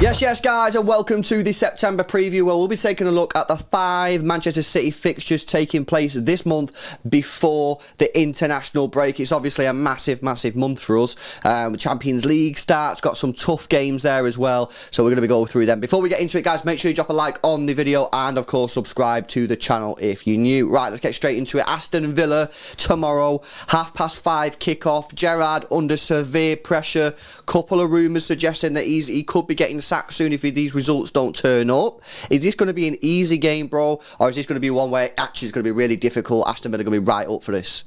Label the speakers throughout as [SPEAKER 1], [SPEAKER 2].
[SPEAKER 1] Yes, guys, and welcome to the September preview where we'll be taking a look at the 5 Manchester City fixtures taking place this month before the international break. It's obviously a massive month for us. Champions League starts, got some tough games there as well, so we're going to be going through them. Before we get into it, guys, make sure you drop a like on the video and, of course, subscribe to the channel if you're new. Right, let's get straight into it. Aston Villa tomorrow, 5:30 kickoff. Gerrard under severe pressure. Couple of rumours suggesting that he could be getting sacked soon if these results don't turn up. Is this going to be an easy game, bro? Or is this going to be one where it actually is going to be really difficult? Aston Villa are going to be right up for this.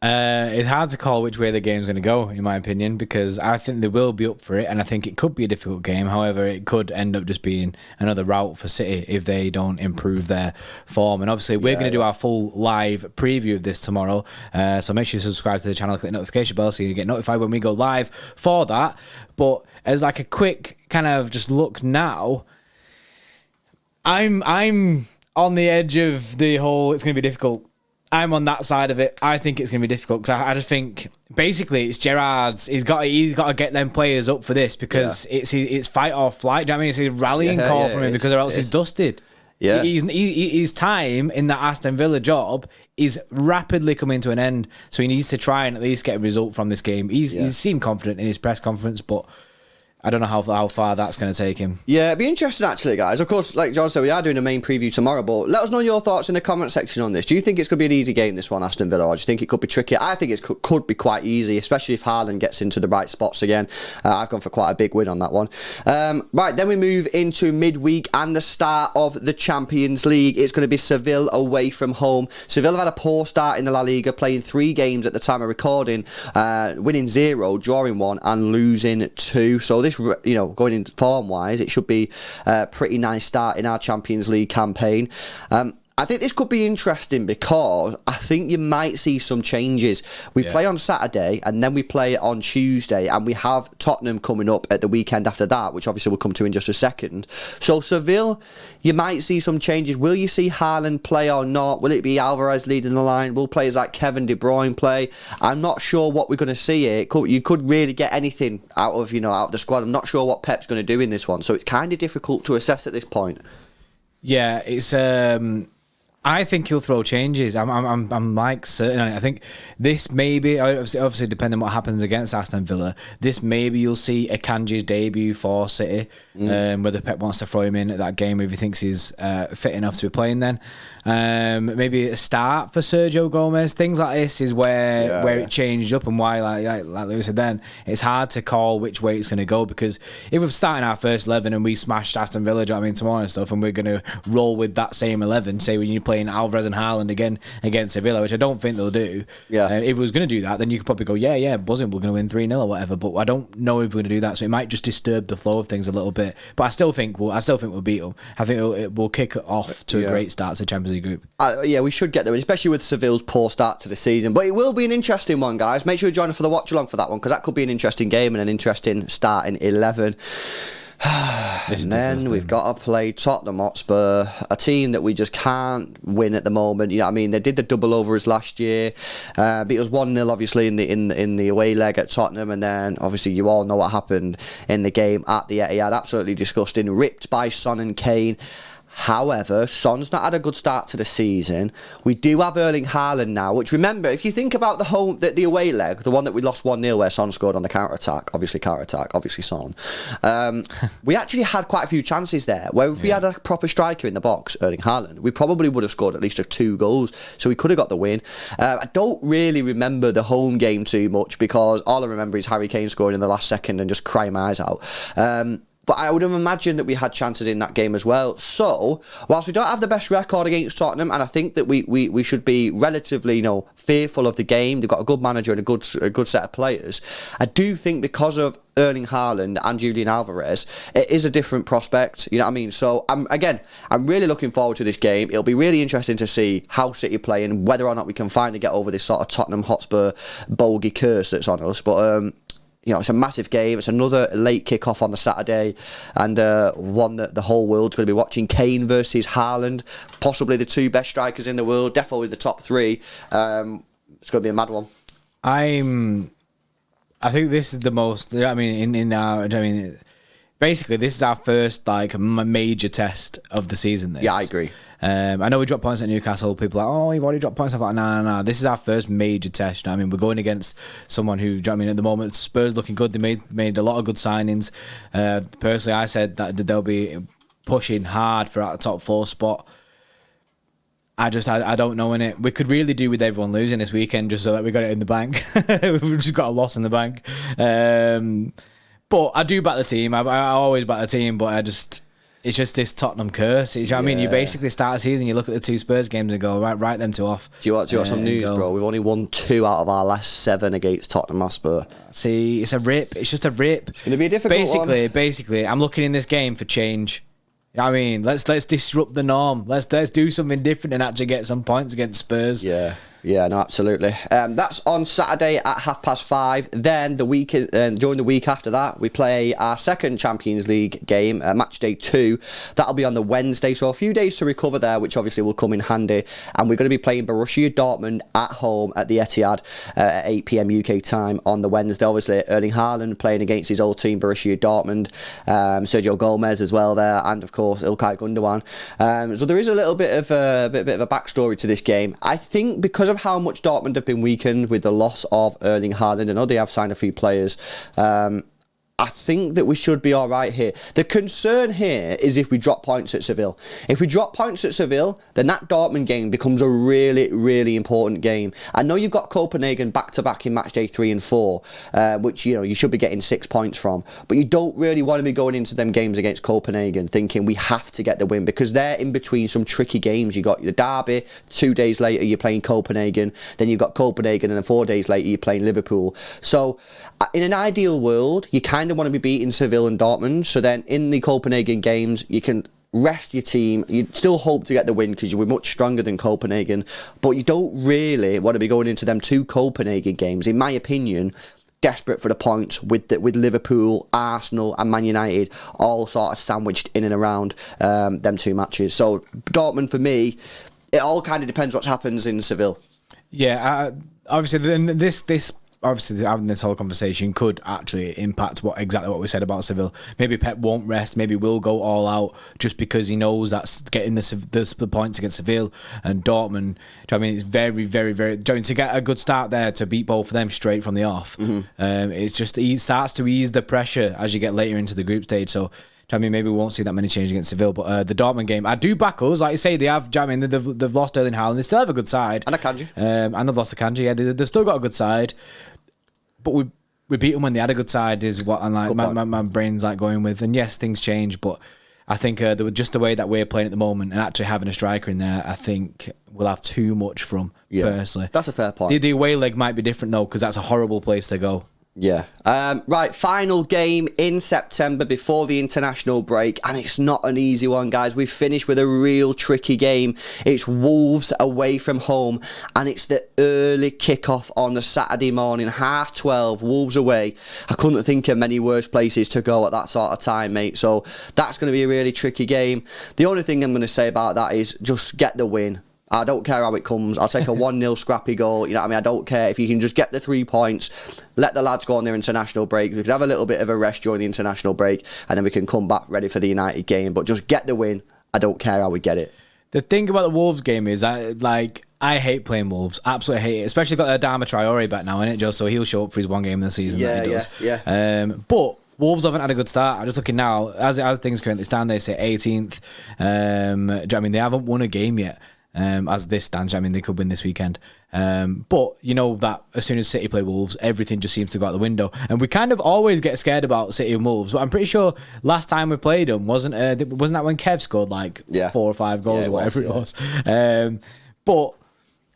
[SPEAKER 2] It's hard to call which way the game's going to go, in my opinion, because I think they will be up for it, and I think it could be a difficult game. However, it could end up just being another rout for City if they don't improve their form. And obviously, we're going to do our full live preview of this tomorrow, so make sure you subscribe to the channel, click the notification bell so you get notified when we go live for that. But as like a quick kind of just look now, I'm on the edge of the whole it's going to be difficult. I'm on that side of it. I think it's going to be difficult because I just think basically it's Gerrard's. He's got to get them players up for this because it's fight or flight. Do you know what I mean? It's a rallying call from him because or else he's dusted. Yeah, his time in that Aston Villa job is rapidly coming to an end. So he needs to try and at least get a result from this game. He's seemed confident in his press conference, but I don't know how far that's going to take him. Yeah, it'd be interesting actually, guys. Of course, like John said, we are doing a main preview tomorrow, but let us know your thoughts in the comment section on this. Do you think it's going to be an easy game, this one, Aston Villa, or do you think it could be tricky? I think it could be quite easy, especially if Haaland gets into the right spots again. I've gone for quite a big win on that one. Right, then we move into midweek and the start of the Champions League. It's going to be Sevilla away from home. Sevilla have had a poor start in the La Liga, playing 3 games at the time of recording, winning 0, drawing 1, and losing 2. So this, going in form wise, it should be a pretty nice start in our Champions League campaign. I think this could be interesting because I think you might see some changes. We play on Saturday and then we play on Tuesday, and we have Tottenham coming up at the weekend after that, which obviously we'll come to in just a second. So Seville, you might see some changes. Will you see Haaland play or not? Will it be Alvarez leading the line? Will players like Kevin De Bruyne play? I'm not sure what we're going to see here. You could really get anything out of the squad. I'm not sure what Pep's going to do in this one, so it's kind of difficult to assess at this point. Yeah, it's I think he'll throw changes. I'm like certain. I think this maybe, obviously depending on what happens against Aston Villa, this maybe you'll see Akanji's debut for City, whether Pep wants to throw him in at that game if he thinks he's fit enough to be playing then. Maybe a start for Sergio Gomez. Things like this is where it changed up, and why, like Lewis said then, it's hard to call which way it's going to go, because if we're starting our first 11 and we smashed Aston Villa, do you know what I mean, tomorrow and stuff, and we're going to roll with that same 11, say when you play Alvarez and Haaland again against Sevilla, which I don't think they'll do. If it was going to do that, then you could probably go, buzzing, we're going to win 3-0 or whatever. But I don't know if we're going to do that, so it might just disturb the flow of things a little bit. But I still think we'll beat them. I think it will kick off to a great start to the Champions League group.
[SPEAKER 1] We should get there, especially with Seville's poor start to the season. But it will be an interesting one, guys. Make sure you join us for the watch along for that one, because that could be an interesting game and an interesting starting 11. And then we've got to play Tottenham Hotspur, a team that we just can't win at the moment. You know what I mean? They did the double over us last year, beat us 1-0 obviously in the away leg at Tottenham, and then obviously you all know what happened in the game at the Etihad. Absolutely disgusting, ripped by Son and Kane. However, Son's not had a good start to the season. We do have Erling Haaland now, which, remember, if you think about the away leg, the one that we lost 1-0 where Son scored on the counter-attack, obviously Son, we actually had quite a few chances there where if we had a proper striker in the box, Erling Haaland, we probably would have scored at least 2 goals, so we could have got the win. I don't really remember the home game too much, because all I remember is Harry Kane scoring in the last second and just crying my eyes out. But I would have imagined that we had chances in that game as well. So, whilst we don't have the best record against Tottenham, and I think that we should be relatively, fearful of the game. They've got a good manager and a good set of players. I do think because of Erling Haaland and Julian Alvarez, it is a different prospect. You know what I mean? So, I'm really looking forward to this game. It'll be really interesting to see how City play and whether or not we can finally get over this sort of Tottenham Hotspur bogey curse that's on us. But it's a massive game. It's another late kick-off on the Saturday, and one that the whole world's going to be watching. Kane versus Haaland, possibly the 2 best strikers in the world, definitely the top 3. It's going to be a mad one.
[SPEAKER 2] I think this is the most. Basically, this is our first major test of the season. This.
[SPEAKER 1] Yeah, I agree.
[SPEAKER 2] I know we dropped points at Newcastle. People are like, oh, you've already dropped points. I'm like, nah. This is our first major test. You know what I mean, we're going against someone who, at the moment, Spurs looking good. They made a lot of good signings. Personally, I said that they'll be pushing hard for the top 4 spot. I don't know in it. We could really do with everyone losing this weekend just so that we got it in the bank. We've just got a loss in the bank. But I do back the team. I always back the team, but it's just this Tottenham curse. You know what I mean? You basically start the season, you look at the 2 Spurs games and go, right, write them 2 off.
[SPEAKER 1] Do you want some news, bro? We've only won 2 out of our last 7 against Tottenham Hotspur.
[SPEAKER 2] See, it's a rip. It's just a rip.
[SPEAKER 1] It's going to be a difficult one.
[SPEAKER 2] Basically, I'm looking in this game for change. You know what I mean? Let's disrupt the norm. Let's do something different and actually get some points against Spurs.
[SPEAKER 1] Yeah, no, absolutely. That's on Saturday at 5:30. Then during the week after that, we play our second Champions League game, match day 2. That'll be on the Wednesday, so a few days to recover there, which obviously will come in handy. And we're going to be playing Borussia Dortmund at home at the Etihad at 8 p.m. UK time on the Wednesday. Obviously, Erling Haaland playing against his old team, Borussia Dortmund. Sergio Gomez as well there, and of course Ilkay Gundogan. So there is a little bit of a backstory to this game. I think because of how much Dortmund have been weakened with the loss of Erling Haaland, I know they have signed a few players. I think that we should be all right here. The concern here is if we drop points at Seville. If we drop points at Seville, then that Dortmund game becomes a really, really important game. I know you've got Copenhagen back-to-back in match day 3 and 4, which you should be getting 6 points from. But you don't really want to be going into them games against Copenhagen thinking we have to get the win, because they're in between some tricky games. You got the derby, 2 days later you're playing Copenhagen, then you've got Copenhagen, and then 4 days later you're playing Liverpool. So in an ideal world, you kind of want to be beating Seville and Dortmund, so then in the Copenhagen games you can rest your team. You still hope to get the win because you were much stronger than Copenhagen, but you don't really want to be going into them 2 Copenhagen games, in my opinion, desperate for the points with Liverpool, Arsenal and Man United all sort of sandwiched in and around them 2 matches. So Dortmund, for me, it all kind of depends what happens in Seville.
[SPEAKER 2] Yeah, obviously this obviously having this whole conversation could actually impact exactly what we said about Seville. Maybe Pep won't rest. Maybe we'll go all out just because he knows that's getting the points against Seville and Dortmund. I mean, it's very, very, very. To get a good start there to beat both of them straight from the off. It's just it starts to ease the pressure as you get later into the group stage. So. I mean, maybe we won't see that many changes against Seville, but the Dortmund game, I do back us. Like you say, they have. I mean, they've lost Erling Haaland. They still have a good side,
[SPEAKER 1] and Akanji,
[SPEAKER 2] and they've lost Akanji. Yeah, they've still got a good side, but we beat them when they had a good side. Is what I'm like. My brain's like going with. And yes, things change, but I think just the way that we're playing at the moment, and actually having a striker in there, I think we'll have too much from. Personally,
[SPEAKER 1] that's a fair point.
[SPEAKER 2] The away leg might be different though, because that's a horrible place to go.
[SPEAKER 1] Yeah. Right, final game in September before the international break, and it's not an easy one, guys. We've finished with a real tricky game. It's Wolves away from home, and it's the early kickoff on a Saturday morning, 12:30, Wolves away. I couldn't think of many worse places to go at that sort of time, mate. So that's going to be a really tricky game. The only thing I'm going to say about that is just get the win. I don't care how it comes. I'll take a 1-0 scrappy goal. You know what I mean? I don't care. If you can just get the 3 points, let the lads go on their international break. We can have a little bit of a rest during the international break, and then we can come back ready for the United game. But just get the win. I don't care how we get it.
[SPEAKER 2] The thing about the Wolves game is, I hate playing Wolves. Absolutely hate it. Especially got Adama Traore back now, innit, Joe? So he'll show up for his 1 game in the season.
[SPEAKER 1] Yeah.
[SPEAKER 2] But Wolves haven't had a good start. I'm just looking now. As things currently stand, they say 18th. I mean, they haven't won a game yet. As this stands, I mean, they could win this weekend. But you know that as soon as City play Wolves, everything just seems to go out the window. And we kind of always get scared about City and Wolves. But I'm pretty sure last time we played them, wasn't that when Kev scored 4 or 5 goals or whatever it was? But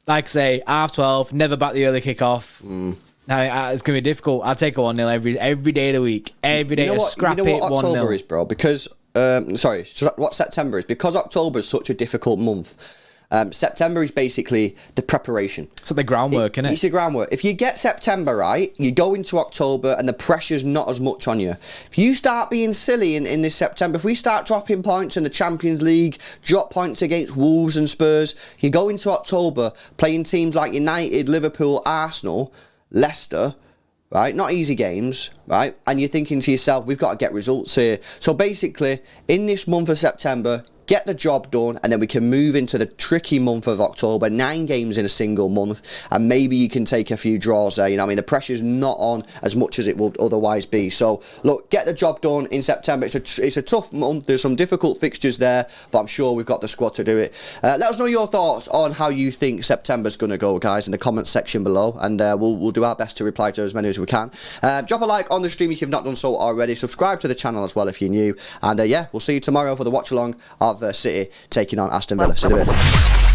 [SPEAKER 2] like I say, 12:30, never back the early kickoff. Now, it's going to be difficult. I'll take a 1-0 every day of the week. Every day, scrap it 1-0.
[SPEAKER 1] You know what October is, bro? Because, what September is? Because October is such a difficult month. September is basically the preparation.
[SPEAKER 2] So the groundwork, innit?
[SPEAKER 1] It's the groundwork. If you get September right, you go into October and the pressure's not as much on you. If you start being silly in this September, if we start dropping points in the Champions League, drop points against Wolves and Spurs, you go into October playing teams like United, Liverpool, Arsenal, Leicester, right? Not easy games, right? And you're thinking to yourself, we've got to get results here. So basically, in this month of September, get the job done, and then we can move into the tricky month of October. 9 games in a single month, and maybe you can take a few draws there. You know what I mean? The pressure's not on as much as it would otherwise be. So, look, get the job done in September. It's a tough month. There's some difficult fixtures there, but I'm sure we've got the squad to do it. Let us know your thoughts on how you think September's going to go, guys, in the comments section below, and we'll do our best to reply to as many as we can. Drop a like on the stream if you've not done so already. Subscribe to the channel as well if you're new. And yeah, we'll see you tomorrow for the watch along of City taking on Aston Villa. See you in a bit.